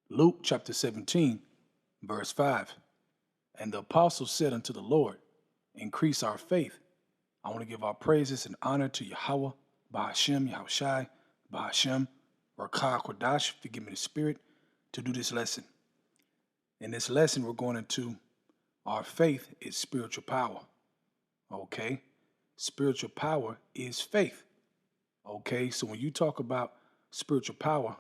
Luke chapter 17, verse 5. And the apostles said unto the Lord, increase our faith. I want to give our praises and honor to Yahweh, Bahashem, Yahushai, Bahashem, Rakah Kodash, forgive me the spirit, to do this lesson. In this lesson, we're going into our faith is spiritual power. Okay? Spiritual power is faith. Okay? So when you talk about spiritual power,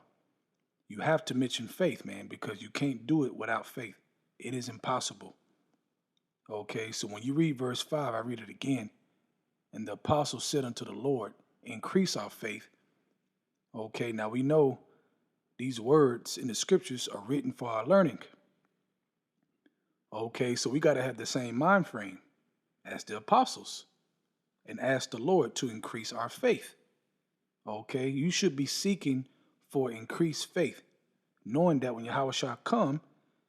you have to mention faith, man, because you can't do it without faith. It is impossible. Okay? So when you read verse 5, I read it again. And the apostles said unto the Lord, increase our faith. Okay, now we know these words in the scriptures are written for our learning. Okay, so we got to have the same mind frame as the apostles and ask the Lord to increase our faith. Okay, you should be seeking for increased faith, knowing that when Yahweh shall come,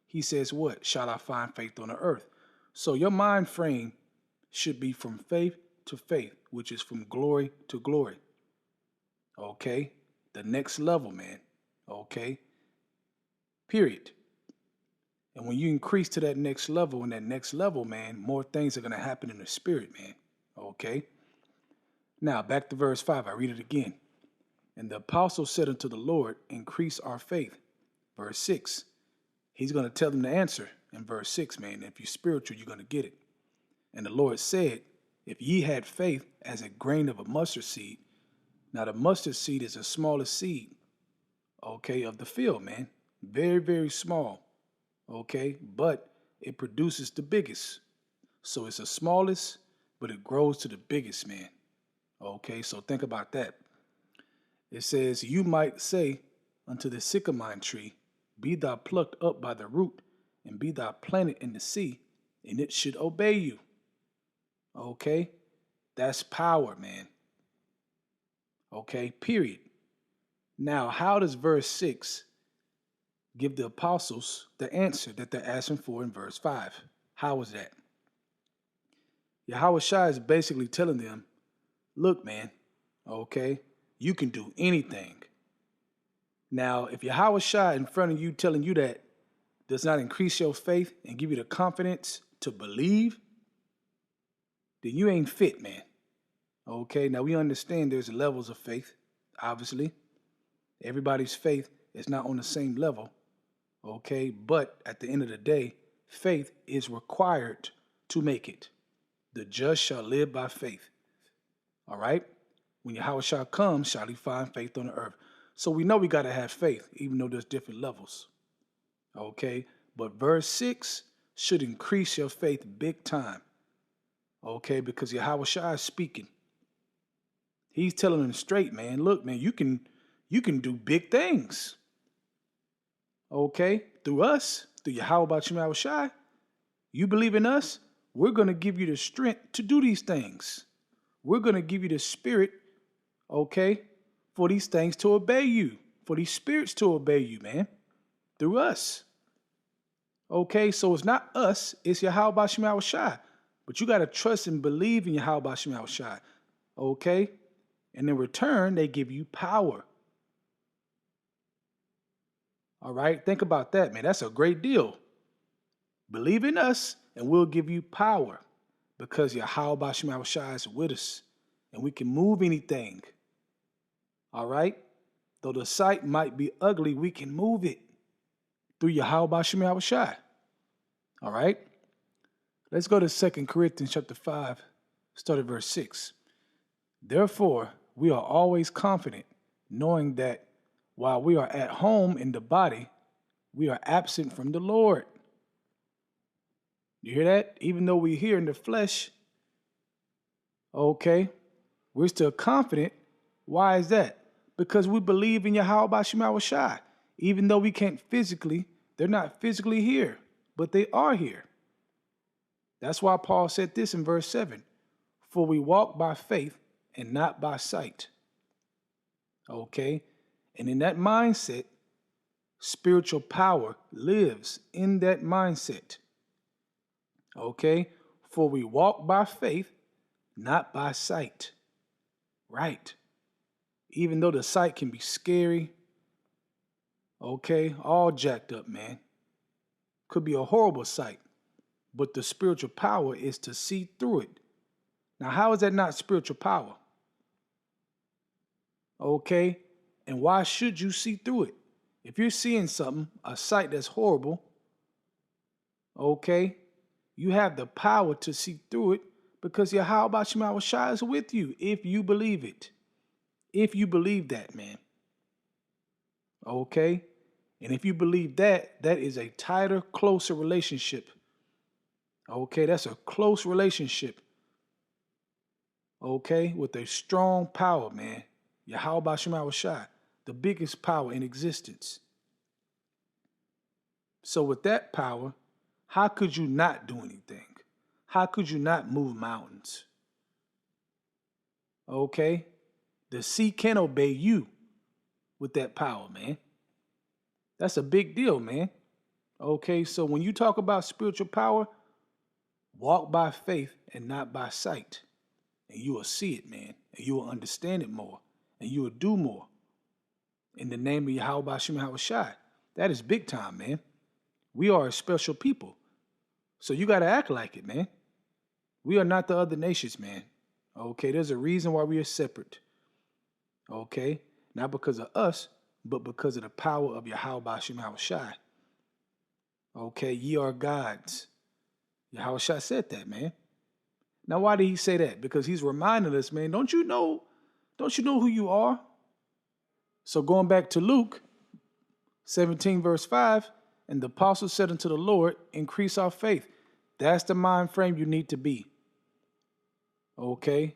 he says, what? Shall I find faith on the earth? So your mind frame should be from faith to faith, which is from glory to glory. Okay, the next level, man. Okay, period. And when you increase to that next level, man, more things are going to happen in the spirit, man. Okay. Now, back to verse 5. I read it again. And the apostle said unto the Lord, increase our faith. Verse 6. He's going to tell them the answer in verse 6, man. If you're spiritual, you're going to get it. And the Lord said, if ye had faith as a grain of a mustard seed. Now, the mustard seed is the smallest seed, okay, of the field, man. Very, very small. Okay, but it produces the biggest. So it's the smallest, but it grows to the biggest, man. Okay, so think about that. It says, you might say unto the sycamore tree, be thou plucked up by the root, and be thou planted in the sea, and it should obey you. Okay, that's power, man. Okay, period. Now, how does verse 6 give the apostles the answer that they're asking for in verse 5? How is that? Yahweh Shai is basically telling them, look, man, okay, you can do anything. Now, if Yahweh Shai in front of you telling you that does not increase your faith and give you the confidence to believe, then you ain't fit, man. Okay, now we understand there's levels of faith, obviously. Everybody's faith is not on the same level. Okay, but at the end of the day, faith is required to make it. The just shall live by faith. All right? When Yahweh shall come, shall he find faith on the earth. So we know we got to have faith, even though there's different levels. Okay, but verse 6 should increase your faith big time. Okay, because Yahweh Shai is speaking. He's telling them straight, man, look, man, you can do big things. Okay, through us, through Yahweh Ba'Shem Shai, you believe in us, we're going to give you the strength to do these things. We're going to give you the spirit, okay, for these things to obey you, for these spirits to obey you, man, through us. Okay, so it's not us, it's Yahweh Ba'Shem Shai. But you got to trust and believe in Yahweh Ba'Shem Shai, okay? And in return, they give you power. All right, think about that, man. That's a great deal. Believe in us, and we'll give you power because Yahweh Ba'Shem Shai is with us, and we can move anything. All right? Though the sight might be ugly, we can move it through Yahweh Ba'Shem Shai. All right? Let's go to 2 Corinthians chapter 5, start at verse 6. Therefore, we are always confident, knowing that while we are at home in the body, we are absent from the Lord. You hear that? Even though we're here in the flesh, okay, we're still confident. Why is that? Because we believe in Yahweh Ba'Shem Shai. Even though we can't physically, they're not physically here, but they are here. That's why Paul said this in verse 7. For we walk by faith and not by sight. Okay? And in that mindset, spiritual power lives in that mindset. Okay? For we walk by faith, not by sight. Right. Even though the sight can be scary, Okay, all jacked up, man. Could be a horrible sight, but the spiritual power is to see through it. Now, how is that not spiritual power? Okay, and why should you see through it? If you're seeing something, a sight that's horrible, okay, you have the power to see through it because Yahweh Shema Shai is with you if you believe it. If you believe that, man. Okay? And if you believe that, that is a tighter, closer relationship. Okay? That's a close relationship. Okay? With a strong power, man. Yahweh Shema Shai, the biggest power in existence. So with that power, how could you not do anything? How could you not move mountains? Okay? The sea can obey you with that power, man. That's a big deal, man. Okay, so when you talk about spiritual power, walk by faith and not by sight. And you will see it, man. And you will understand it more. And you will do more. In the name of Yahweh Shema Shai. That is big time, man. We are a special people. So you got to act like it, man. We are not the other nations, man. Okay, there's a reason why we are separate. Okay, not because of us, but because of the power of Yahweh Shema Shai. Okay, ye are gods. Yahweh Shai said that, man. Now, why did he say that? Because he's reminding us, man, don't you know who you are? So going back to Luke 17, verse 5, and the apostle said unto the Lord, increase our faith. That's the mind frame you need to be. Okay?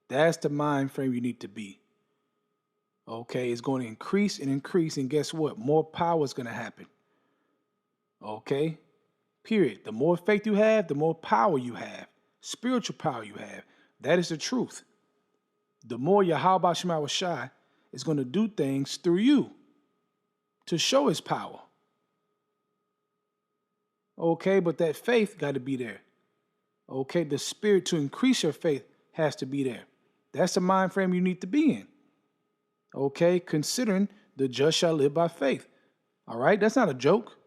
That's the mind frame you need to be. Okay? It's going to increase and increase, and guess what? More power is going to happen. Okay? Period. The more faith you have, the more power you have. Spiritual power you have. That is the truth. The more Yahweh Shema Shai is going to do things through you to show his power. Okay, but that faith got to be there. Okay, the spirit to increase your faith has to be there. That's the mind frame you need to be in. Okay, considering the just shall live by faith. All right, that's not a joke.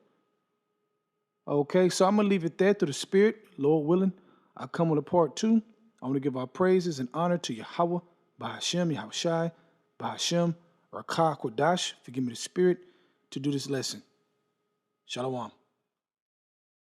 Okay, so I'm going to leave it there through the spirit, Lord willing. I'll come with a part 2. I want to give our praises and honor to Yahweh, Bahashem, Yahweh Shai, Bahashem, Rakah Kodash, forgive me the spirit, to do this lesson. Shalom.